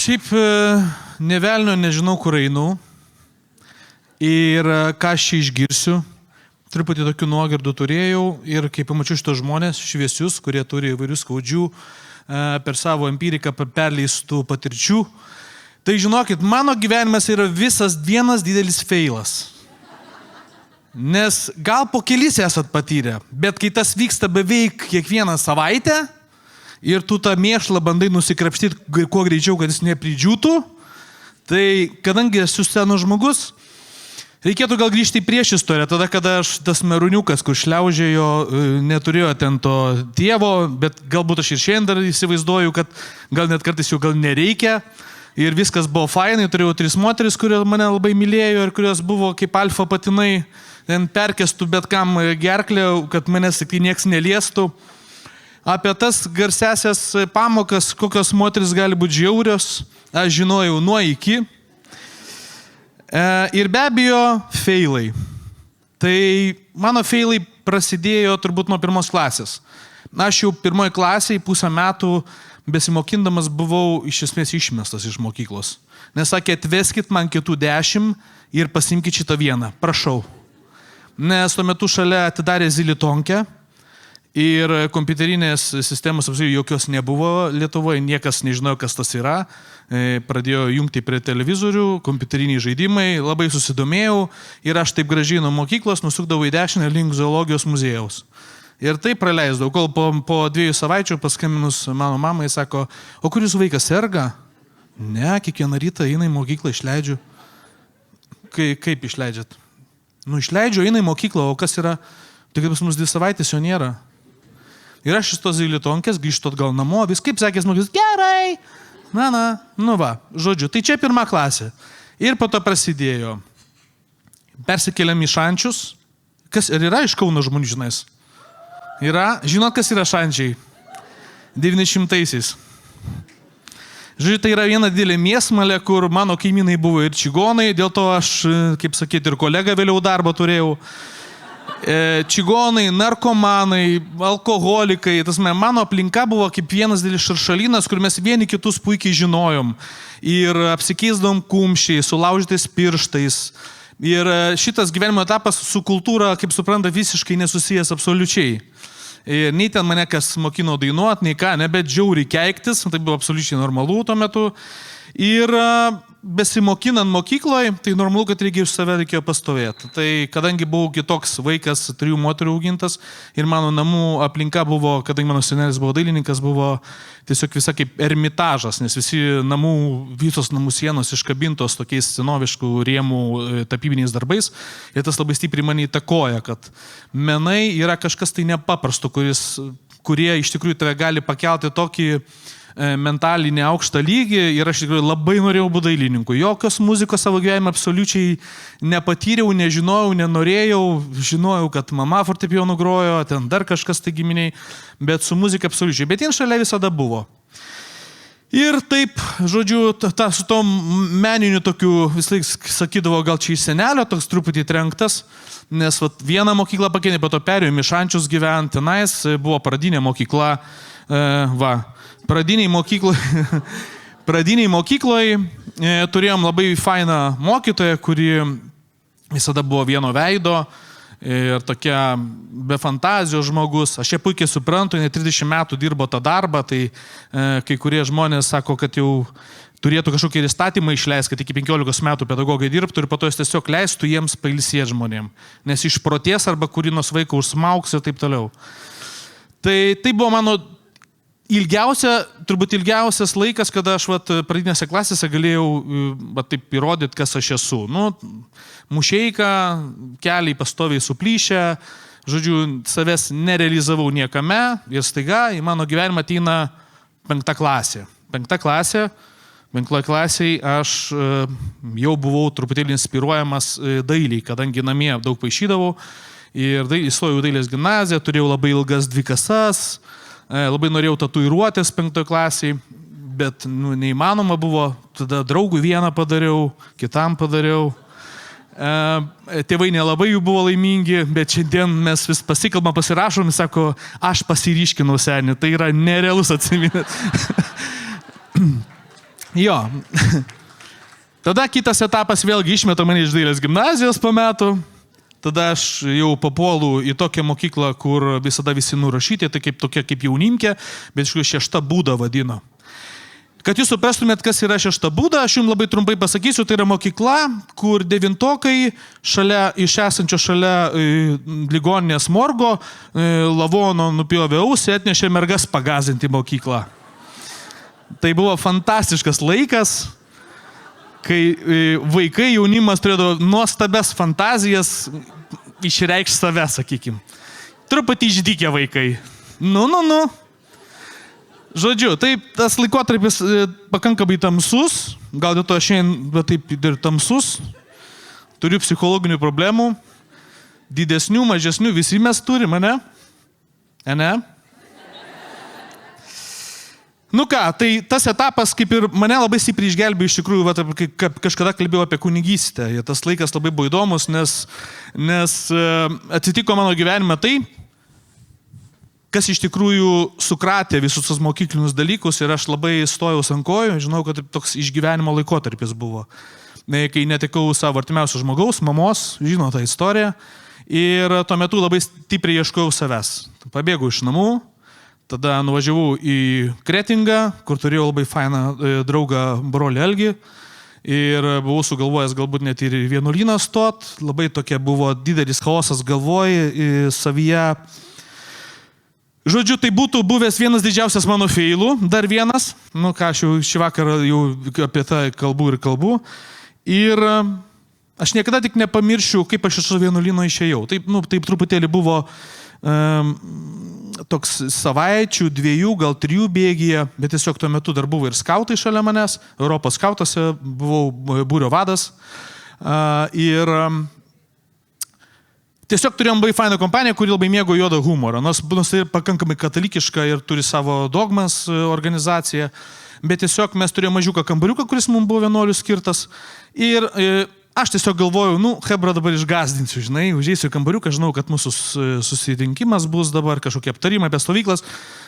Šiaip ne velnio nežinau, kur einu ir ką aš čia išgirsiu. Truputį tokių nuogirdų turėjau ir kai pamačiau šitos žmonės šviesius, kurie turi įvairių skaudžių per savo empiriką perleistų patirčių, tai žinokit, mano gyvenimas yra visas vienas didelis feilas. Nes gal po kelis esat patyrę, bet kai tas vyksta beveik kiekvieną savaitę ir tu tą mėšlą bandai nusikrapštyti kuo greičiau, kad jis nepridžiūtų, tai kadangi esu senas žmogus, reikėtų gal grįžti į priešistorę, tada, kada aš tas meruniukas, kur šliaužėjo, neturėjo ten to tėvo, bet galbūt aš ir šiandien dar įsivaizduoju, kad gal net kartais jau gal nereikia. Ir viskas buvo fainai, turėjau 3 moteris, kurios mane labai mylėjo ir kurios buvo kaip alfa patinai, ten perkestų bet kam gerklę, kad manęs tik nieks neliestų. Apie tas garsesias pamokas, kokios moteris gali būti žiaurios, aš žinojau nuo iki. Ir be abejo, feilai. Tai mano feilai prasidėjo turbūt nuo 1 klasės. Aš jau 1 klasėje pusę metų besimokindamas buvau iš esmės išmestas iš mokyklos. Nes sakė, atveskit man kitų 10 ir pasimkit šitą vieną, prašau. Nes tuo metu šalia atidarė Zilitonkę ir kompiuterinės sistemos apsiai jokios nebuvo Lietuvoje, niekas nežinojo, kas tas yra. Pradėjo jungti prie televizorių, kompiuteriniai žaidimai, labai susidomėjau ir aš taip gražiai nuo mokyklos nusukdavau į dešinę link zoologijos muziejaus. Ir tai praleisdavau, kol po 2 savaičių paskambinus mano mamai, sako, o kur jūsų vaikas serga? Ne, kiekvieną rytą eina į mokyklą, išleidžiu. Kaip išleidžiat? Išleidžiu, eina į mokyklą, o kas yra? Tik pas mus 2 savaitės jo nėra. Ir aš iš tos Zilitonkės grįžtu atgal namo, vis kaip sakės mokyklas, gerai. Žodžiu, tai čia 1 klasė. Ir po to prasidėjo. Persikėlėm į Šančius. Kas ir yra iš Kauno žmonių, žinais? Yra, žinot, kas yra Šančiai? 900-aisiais. Žodžiu, tai yra viena didelė mėsmalė, kur mano kaimynai buvo ir čigonai, dėl to aš, kaip sakyti, ir kolegą vėliau darbą turėjau. Čigonai, narkomanai, alkoholikai, mano aplinka buvo kaip vienas didelis šaršalynas, kur mes vieni kitus puikiai žinojom. Ir apsikeisdavom kumščiais, sulaužytais pirštais. Ir šitas gyvenimo etapas su kultūra, kaip supranta, visiškai nesusijęs absoliučiai. Ir nei ten mane kas mokino dainuoti, nei ką, bet žiauriai keiktis, tai buvo absoliučiai normalu tuo metu. Ir besimokinant mokykloje, tai normalu, kad reikia iš save reikėjo pastovėti. Tai kadangi buvau kitoks vaikas, 3 moterų augintas ir mano namų aplinka buvo, kadangi mano senelis buvo dailininkas, buvo tiesiog visa kaip ermitažas, nes visos namų sienos iškabintos tokiais senoviškų rėmų tapybiniais darbais. Ir tas labai stipriai mane įtakoja, kad menai yra kažkas tai nepaprasto, kurie iš tikrųjų tave gali pakelti tokį mentalinį aukštą lygį ir aš tikrai labai norėjau būti dailininku. Jokios muzikos savo gyvenime absoliučiai nepatyriau, nežinojau, nenorėjau, žinojau, kad mama fortepijonu grojo, ten dar kažkas tai giminiai, bet su muzika absoliučiai. Bet jin šalia visada buvo. Ir taip, žodžiu, su tom meniniu tokiu, vis laik sakydavo, gal čia iš senelio, toks truputį trenktas, nes vieną mokyklą pakėlė, po to perėjom į Šančius gyventi, tenais buvo pradinė mokykla, Pradiniai mokykloje turėjom labai fainą mokytoją, kuri visada buvo vieno veido ir tokia be fantazijos žmogus. Aš ją puikiai suprantu, ne 30 metų dirbo tą darbą, tai kai kurie žmonės sako, kad jau turėtų kažkokį įstatymą išleisti, kad iki 15 metų pedagogai dirbtų ir po to jis tiesiog leistų jiems pailsėti žmonėm, nes išprotės arba kurį nors vaiką užsmauks ir taip toliau. Tai buvo mano turbūt ilgiausias laikas, kada aš pradinėse klasėse galėjau taip įrodyti, kas aš esu. Mušeika, keliai pastoviai suplyšę, žodžiu, savęs nerealizavau niekame ir staiga į mano gyvenimą ateina 5 klasė. 5 klasė, 5 klasėje aš jau buvau truputėlį inspiruojamas dailiai, kadangi namie daug paišydavau ir įstojau į dailės gimnaziją, turėjau labai ilgas 2 kasas, labai norėjau tatuiruotės 5 klasiai, bet neįmanoma buvo, tada draugui vieną padariau, kitam padariau, Tėvai nelabai jų buvo laimingi, bet šiandien mes vis pasikalbam, pasirašom, jis sako, aš pasiryškinau senį, tai yra nerealus atsiminęs. Jo. Tada kitas etapas vėlgi išmeta mane iš dailės gimnazijos po metų. Tada aš jau papuolu į tokią mokyklą, kur visada visi nurašyti, tai tokia kaip jaunimkė, bet iš tikrųjų 6 būda vadino. Kad jūs suprastumėt, kas yra 6 būda, aš jums labai trumpai pasakysiu, tai yra mokykla, kur 9-okai iš esančio šalia ligoninės morgo lavono nupjovė ausį, atnešė mergas pagazinti mokyklą. Tai buvo fantastiškas laikas, kai vaikai, jaunimas turėdavo nuostabias fantazijas išreikšti save, sakykim. Truputį išdykę vaikai. Nu. Žodžiu, taip, tas laikotarpis pakankamai tamsus, gal dėl to šiandien taip ir tamsus, turiu psichologinių problemų, didesnių, mažesnių, visi mes turime, ne? Ne? Nu ką, tai tas etapas kaip ir mane labai stipriai išgelbėjo iš tikrųjų, kažkada kalbėjau apie kunigystę, ir tas laikas labai buvo įdomus, nes atsitiko mano gyvenime tai, kas iš tikrųjų sukratė visus tos mokyklinius dalykus ir aš labai stojau ant kojų, žinau, kad toks išgyvenimo laikotarpis buvo. Kai netekau savo artimiausio žmogaus, mamos, žino tą istoriją, ir tuo metu labai stipriai ieškojau savęs. Pabėgau iš namų, tada nuvažiavau į Kretingą, kur turėjau labai fainą draugą brolį Elgį ir buvau sugalvojęs galbūt net ir vienuolyną stot, labai tokia buvo didelis chaosas galvoj, savyje. Žodžiu, tai būtų buvęs vienas didžiausias mano feilų, dar vienas, aš jau šį vakarą jau apie tą kalbu. Ir aš niekada tik nepamiršiu, kaip aš iš vienuolyno išėjau. Taip truputėlį buvo toks savaičių, 2, gal 3 bėgyje, bet tiesiog tuo metu dar buvo ir skautai šalia manęs, Europos skautose buvau būrio vadas. Tiesiog turėjom labai fainą kompaniją, kuri labai mėgo juodą humorą. Nors tai pakankamai katalikiška ir turi savo dogmas organizacija, bet tiesiog mes turėjome mažiuką kambariuką, kuris mums buvo vienuolių skirtas. Ir aš tiesiog galvojau, hebra dabar išgazdinsiu, žinai, užeisiu į kambariuką, žinau, kad mūsų susirinkimas bus dabar, kažkokie aptarimai apie stovyklas.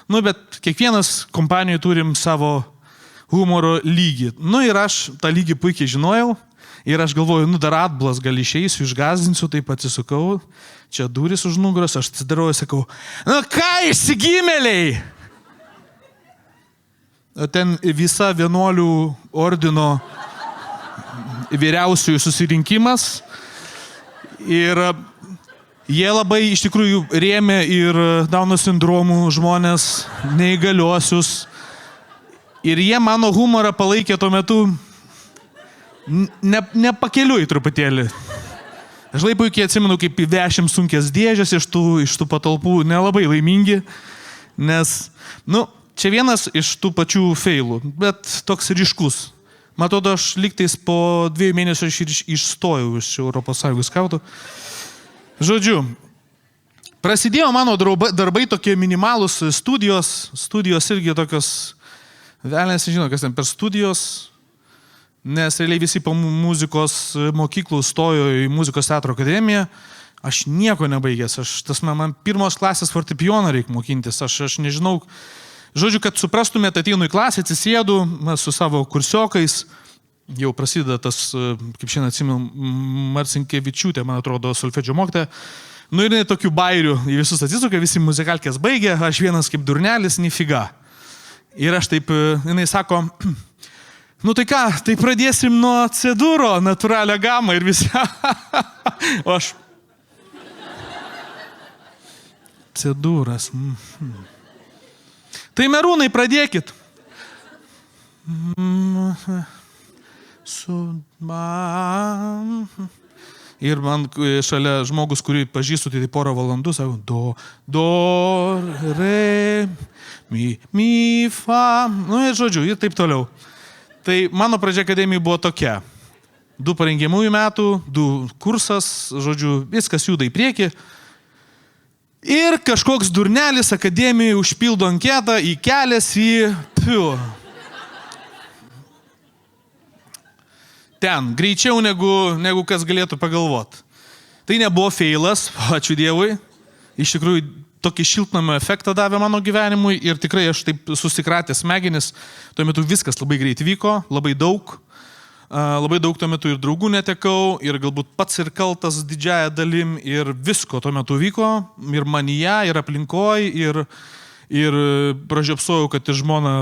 Bet kiekvienas kompanijoje turim savo humoro lygį. Ir aš tą lygį puikiai žinojau. Ir aš galvoju, dar atblas gal išeisiu, išgazdinsiu, taip atsisukau, čia durys už nugaros, aš atsidarau ir sakau, ką išsigimėliai? Ten visa vienuolių ordino vyriausiųjų susirinkimas ir jie labai iš tikrųjų rėmė ir Dauno sindromų žmonės, neįgaliuosius ir jie mano humorą palaikė tuo metu nepakeliui truputėlį. Aš labai puikiai atsimenu, kaip vešim sunkias dėžės iš tų patalpų, nelabai laimingi, nes, čia vienas iš tų pačių feilų, bet toks ryškus. Man atrodo, aš lygtais po 2 mėnesių išstojau iš ES skautų. Žodžiu, prasidėjo mano darbai tokie minimalūs studijos irgi tokios, velnės žino, kas ten per studijos, nes realiai visi po muzikos mokyklų stojo į muzikos teatro akademiją, aš nieko nebaigęs, man 1 klasės fortepijoną reikia mokintis, aš nežinau, žodžiu, kad suprastumėte, ateinu į klasę, atsisėdu su savo kursiokais, jau prasideda tas, kaip šiandien atsimenu, Marcinkevičiūtė, man atrodo, solfedžio mokytoja, ir tokių bairių, į visus atsisuka, visi muzikalkės baigė, aš vienas kaip durnelis, nifiga. Ir aš taip, jinai sako, tai ką, tai pradėsim nuo C-duro, natūralią gamą ir visi. O aš. C-duras. Tai merūnai, pradėkit. Ir man šalia žmogus, kurį pažįstu, tai porą valandų, sako, do, re, mi, fa. Ir žodžiu, ir taip toliau. Tai mano pradžia akademijai buvo tokia. 2 parengiamųjų metų, 2 kursas, žodžiu, viskas juda į priekį. Ir kažkoks durnelis akademijai užpildo anketą, įkelęs į... ten, greičiau negu kas galėtų pagalvoti. Tai nebuvo feilas, ačiū Dievui. Iš tikrųjų, tokį šiltnamio efektą davė mano gyvenimui ir tikrai aš taip susikratęs smegenis. Tuo metu viskas labai greit vyko, labai daug. Labai daug tuo metu ir draugų netekau, ir galbūt pats ir kaltas didžiąją dalim, ir visko tuo metu vyko, ir manyje, ir aplinkoje, ir pražiopsojau, kad ir žmona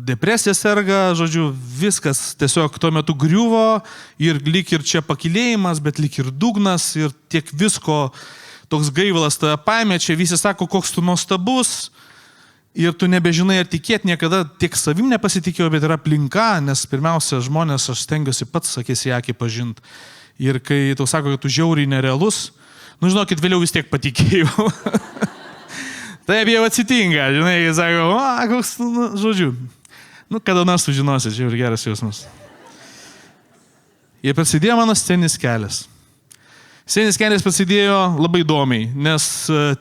depresija serga, žodžiu, viskas tiesiog tuo metu griuvo, ir lyg ir čia pakilėjimas, bet lyg ir dugnas, ir tiek visko, toks gaivalas tave paėmė, čia visi sako, koks tu nuostabus. Ir tu nebežinai, ar tikėti niekada tiek savim nepasitikėjau, bet ir aplinka, nes pirmiausia, žmonės aš stengiuosi pats, sakėsi, akį pažinti. Ir kai tau sako, kad tu žiauriai nerealus, nu žinokit, vėliau vis tiek patikėjau. Taip jau atsitinka, žinai, jis sako, koks, žodžiu. Nu, kada nors sužinosi, čia ir geras jausmas. Ir prasidėjo mano sceninis kelias. Sceninis kelias prasidėjo labai įdomiai, nes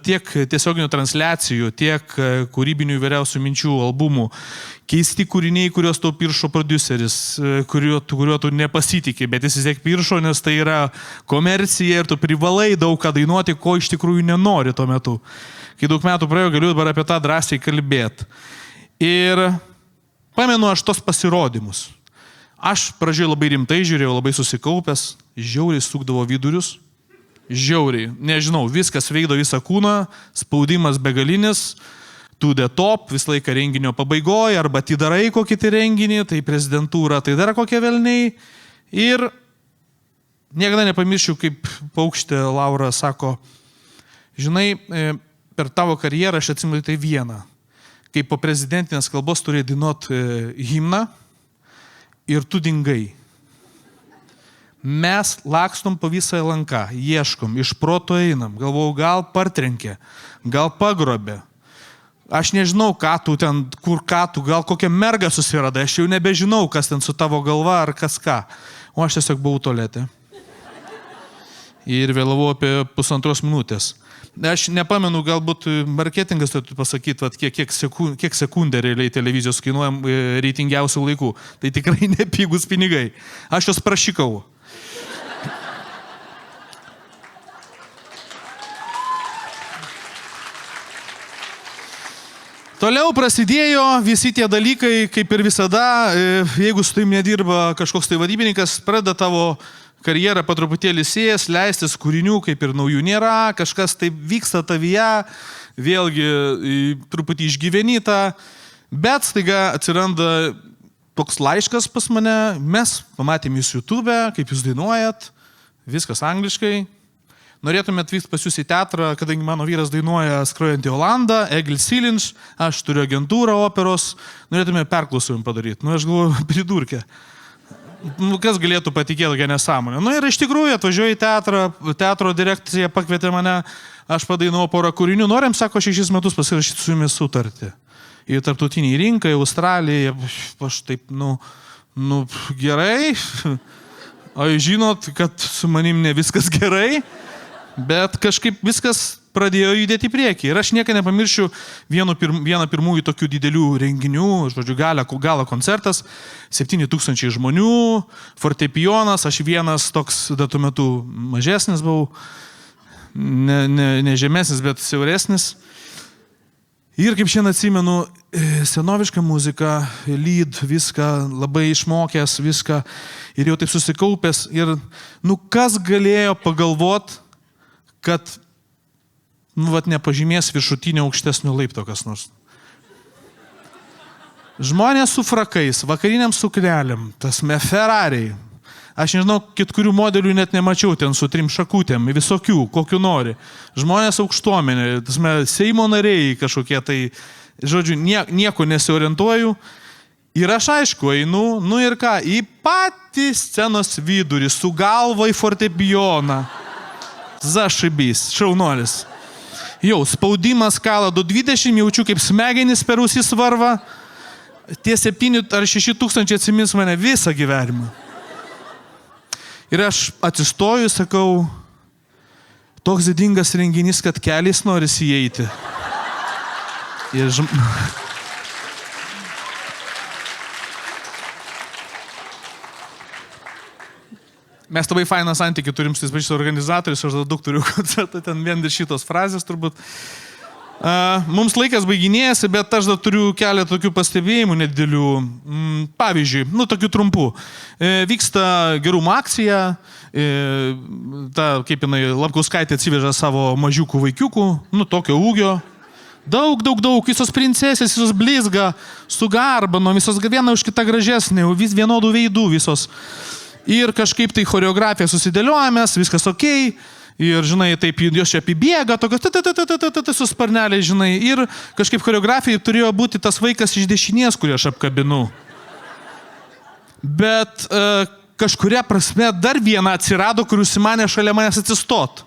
tiek tiesioginių transliacijų, tiek kūrybinių įvairiausių minčių, albumų, keisti kūriniai, kuriuos tau piršo produceris, kuriuo tu nepasitikė, bet jis vis tiek piršo, nes tai yra komercija ir tu privalai daug ką dainuoti, ko iš tikrųjų nenori tuo metu. Kai daug metų praėjo, galiu dabar apie tą drąsiai kalbėti. Ir pamenu aš tos pasirodymus. Aš pradžioje labai rimtai žiūrėjau, labai susikaupęs, žiauriai sukdavo vidurius. Žiauriai, nežinau, viskas veikdo visą kūną, spaudimas begalinis, to the top, visą laiką renginio pabaigoje, arba atidarai kokį tai renginį, tai prezidentūra, tai dar kokie velniai. Ir niekada nepamiršiu, kaip paukštė Laura sako, žinai, per tavo karjerą aš atsimenu tai vieną, kai po prezidentinės kalbos turėjai dainuoti himną ir tu dingai. Mes lakstom po visą lanką, ieškom, iš proto einam, galvojau, gal partrenkė, gal pagrobė. Aš nežinau, ką tu ten, gal kokią mergą susiradai, aš jau nebežinau, kas ten su tavo galva ar kas ką. O aš tiesiog buvau tualete. Ir vėlavau apie 1,5 minutės. Aš nepamenu, galbūt marketingas turėtų pasakyti, kiek sekundė realiai televizijos kainuojam reitingiausių laikų. Tai tikrai nepigus pinigai. Aš jos prašykau. Toliau prasidėjo visi tie dalykai, kaip ir visada, jeigu su taim nedirba kažkoks tai vadybininkas, pradeda tavo karjerą patruputėlį sėjas, leistis kūrinių, kaip ir naujų nėra, kažkas taip vyksta tavyje, vėlgi truputį išgyvenyta, bet staiga atsiranda toks laiškas pas mane, mes pamatėm jūs YouTube, kaip jūs dainuojat, viskas angliškai. Norėtume atvykti pas jūs į teatrą, kadangi mano vyras dainuoja Skrajojantį Olandą, Egil Silinš, aš turiu agentūrą operos, norėtume perklausomį padaryti. Nu, aš galvoju, pridurkė. Kas galėtų patikėti tokią nesąmonę? Nu ir iš tikrųjų atvažiuoju į teatrą, teatro direkcija pakvietė mane, aš padainau porą kūrinių, norim, sako, 6 metus pasirašyti su jumis sutartį. Į tarptautinį rinką, į Australiją, aš taip, gerai, o jūs žinot, kad su manim ne viskas gerai. Bet kažkaip viskas pradėjo judėti į priekį. Ir aš niekada nepamiršiu vieną pirmųjų tokių didelių renginių, žodžiu, galo koncertas, 7,000 žmonių, fortepijonas, aš vienas toks, tuo metu mažesnis buvau, ne žemesnis, bet siauresnis. Ir kaip šiandien atsimenu, senoviška muzika, lead, viską, labai išmokęs viską ir jau taip susikaupęs. Ir, kas galėjo pagalvot, kad, nepažymės viršutinio aukštesnio laipto kas nors. Žmonės su frakais, vakariniam suknelėm, Ferrariai. Aš nežinau, kurių modelių net nemačiau ten su 3 šakutėm, visokių, kokių nori. Žmonės aukštuomenė, Seimo nariai kažkokie, tai, žodžiu, nieko nesiorientuoju. Ir aš aišku, einu, ir ką, į patį scenos vidurį, su galva į fortepijoną. Zašibys, šaunuolis. Jau, spaudimas kala 2,20, jaučiu kaip smegenis per ausį svarva. Tie 7 ar 6 tūkstančiai atsimins mane visą gyvenimą. Ir aš atsistoju, sakau, toks didingas renginys, kad keliais norisi įeiti. Ir Mes labai fainą santykį turim su tais pačiais organizatoriais, aš daug turiu koncertą, ten vien dėl šitos frazės turbūt. Mums laikas baiginėjasi, bet aš dar turiu keletą tokių pastebėjimų nedidelių. Pavyzdžiui, tokių trumpų. Vyksta gerumo akcija, kaip jinai, Lapkauskaitė atsiveža savo mažiukų vaikiukų, tokio ūgio. Daug, visos princesės, visos blizga, su garbano, visos viena už kitą gražesnė, vis vienodų veidų visos. Ir kažkaip tai choreografija susidėliojamės, viskas okei. Ir, žinai, taip jos čia apibėga, tokios su sparneliai, žinai. Ir kažkaip choreografijai turėjo būti tas vaikas iš dešinės, kurį aš apkabinu. Bet kažkuria prasme dar viena atsirado, kur užsimanė šalia manęs atsistot.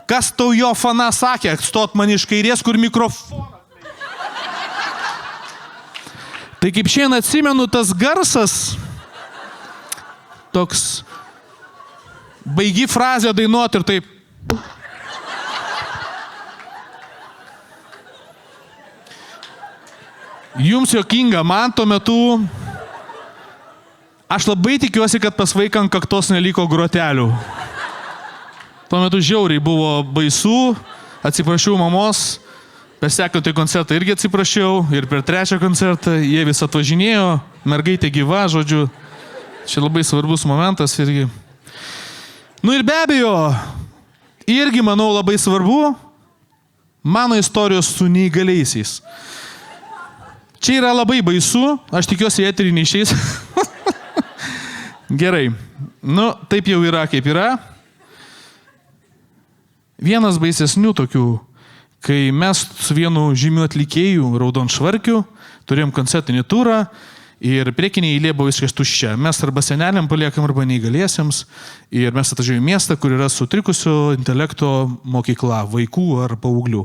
Kas tau jo fana sakė, atstot man iš kairės, kur mikrofonas. Tai kaip šiandien atsimenu, tas garsas, toks, baigi frazę dainuoti ir taip. Jums juokinga, man tuo metu, aš labai tikiuosi, kad pas vaiką ant kaktos neliko grotelių. Tuo metu žiauriai buvo baisu, atsiprašiau mamos, per sekantį koncertą irgi atsiprašiau ir per trečią koncertą jie vis atvažinėjo, mergaitė gyva, žodžiu, čia labai svarbus momentas irgi. Ir be abejo, irgi manau labai svarbu, mano istorijos su neįgaliaisiais. Čia yra labai baisu, aš tikiuosi eterį neišeis. Gerai, taip jau yra kaip yra. Vienas baisesnių tokių, kai mes su vienu žymiu atlikėjų Raudonšvarkiu turėjom koncertinį turą ir priekinė eilė buvo visiškai tuščia. Mes arba seneliam paliekam, arba neįgaliesiems. Ir mes atvažiavome į miestą, kur yra sutrikusio intelekto mokykla, vaikų ar paauglių.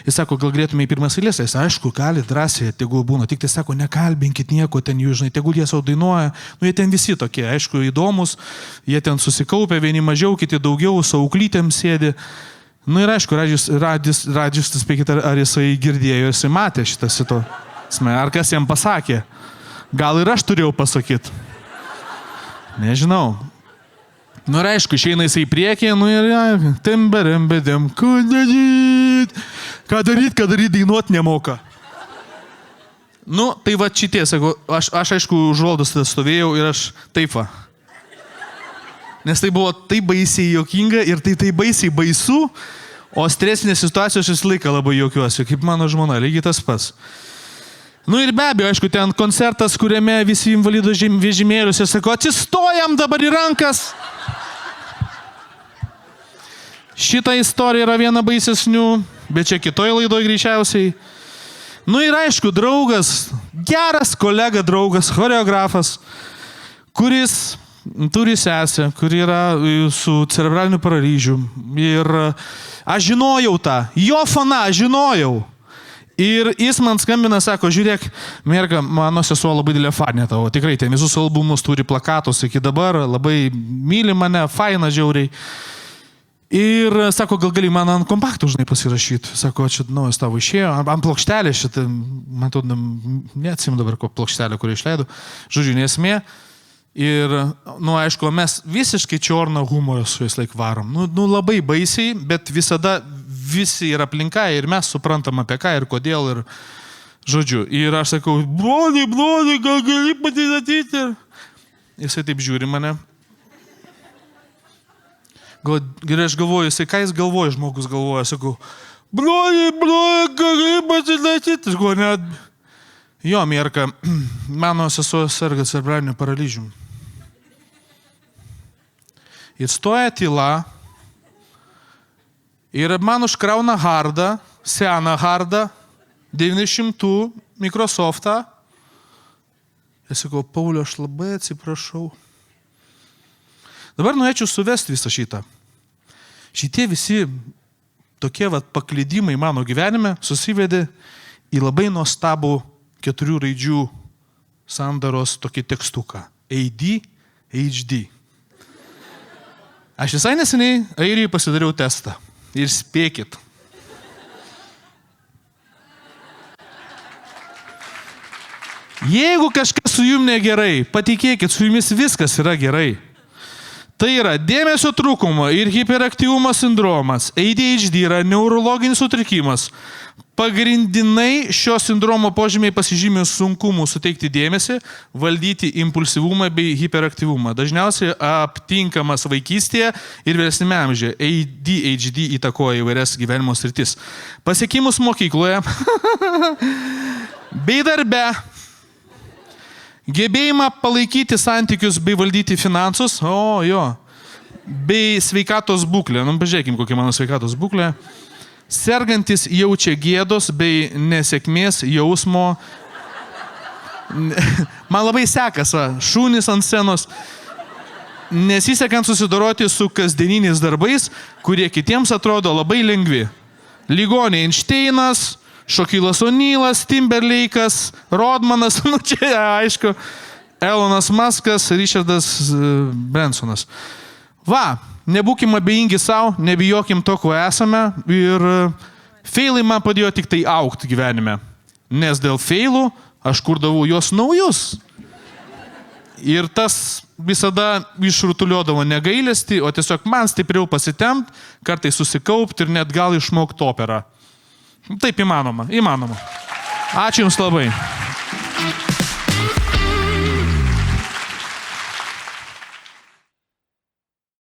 Jis sako, gal galėtume į pirmas eilės? Jis, aišku, gali drąsiai, tegul būna. Tik tai sako, nekalbinkit nieko ten jų, žinai, tegul jie savo dainuoja. Jie ten visi tokie, aišku, įdomus. Jie ten susikaupia, vieni mažiau, kiti daugiau, su auklytėm sėdi. Ir aišku, Radžis, spėkit, ar jisai girdėjo, jisai matė šitą situaciją. Ar kas jam pasakė? Gal ir aš turėjau pasakyti. Nežinau. Ir aišku, išeina jisai į priekį, ir timberembedėm, ką daryt, dainuot nemoka. Tai va šitie, sakau, aš aišku, užvaldos tada stovėjau ir aš taip va. Nes tai buvo taip baisiai juokinga ir tai baisiai baisu, o stresinės situacijos visą laiką labai juokiuosi, kaip mano žmona, lygiai tas pats. Ir be abejo, aišku, ten koncertas, kuriame visi invalido vežimėliuose sako, atsistojam dabar į rankas. Šita istorija yra viena baisesnių, bet čia kitoj laidoj greičiausiai. Ir aišku, draugas, geras kolega draugas, choreografas, kuris turi sesę, kuri yra su cerebraliniu paralyžiu. Ir aš žinojau tą, jo fana, žinojau. Ir jis man skambina, sako, žiūrėk, merga, mano sesuo labai didelė fanė tavo, tikrai, ten visus albumus turi plakatus iki dabar, labai myli mane, faina žiauriai. Ir sako, gal gali man ant kompaktų, žinai, pasirašyti. Sako, čia naujas tavo išėjo, ant plokštelė šitą, man to neatsimenu dabar, ko plokštelė, kurį išleidau, žodžiu, nesmė. Ir, aišku, mes visiškai čiorną humorą su jais laik varom. Labai baisiai, bet visada visi yra aplinka ir mes suprantam apie ką ir kodėl ir, žodžiu. Ir aš sakau, blonį, gal gali pasistatyti. Jisai taip žiūri mane. Ir aš galvoju, ką jis galvoja, žmogus galvoja. Sakau, blonį, gal gali pasistatyti. Aš galvoju, net... Jo, Mierka, mano sesuo serga cerebraliniu paralyžium. Ir stoja tyla. Ir man užkrauna hardą, seną hardą, 900 Microsoftą. Ir sakau, Pauliu, aš labai atsiprašau. Dabar norėčiau suvesti visą šitą. Šitie visi tokie paklydimai mano gyvenime susivedė į labai nuostabų 4 raidžių sandaros tokį tekstuką. ADHD. Aš visai neseniai Airijai pasidariau testą. Ir spėkit. Jeigu kažkas su jum negerai, patikėkit, su jumis viskas yra gerai. Tai yra dėmesio trūkumo ir hiperaktyvumo sindromas. ADHD yra neurologinis sutrikimas. Pagrindinai šio sindromo požymiai pasižymė sunkumų suteikti dėmesį, valdyti impulsyvumą bei hiperaktyvumą. Dažniausiai aptinkamas vaikystėje ir vėlesnėme amžiuje. ADHD įtakoja įvairias gyvenimo sritis. Pasiekimus mokykloje bei darbe. Gebėjimą palaikyti santykius bei valdyti finansus, bei sveikatos būklę. Pažiūrėkime, kokia mano sveikatos būklė. Sergantis jaučia gėdos bei nesėkmės jausmo. Man labai sekas, šūnis ant scenos. Nesisekant susidoroti su kasdieniniais darbais, kurie kitiems atrodo labai lengvi. Ligoniai Einšteinas, Šokilas O'Neillas, Timberlake'as, Rodmanas, čia aišku, Elonas Muskas, Richardas Bransonas. Nebūkim abejingi savo, nebijokim to, ko esame ir feilai man padėjo tik tai augti gyvenime, nes dėl feilų aš kurdavau juos naujus. Ir tas visada išrutuliodavo negailestį, o tiesiog man stipriau pasitempt, kartais susikaupti ir net gal išmokti operą. Taip įmanoma. Ačiū Jums labai.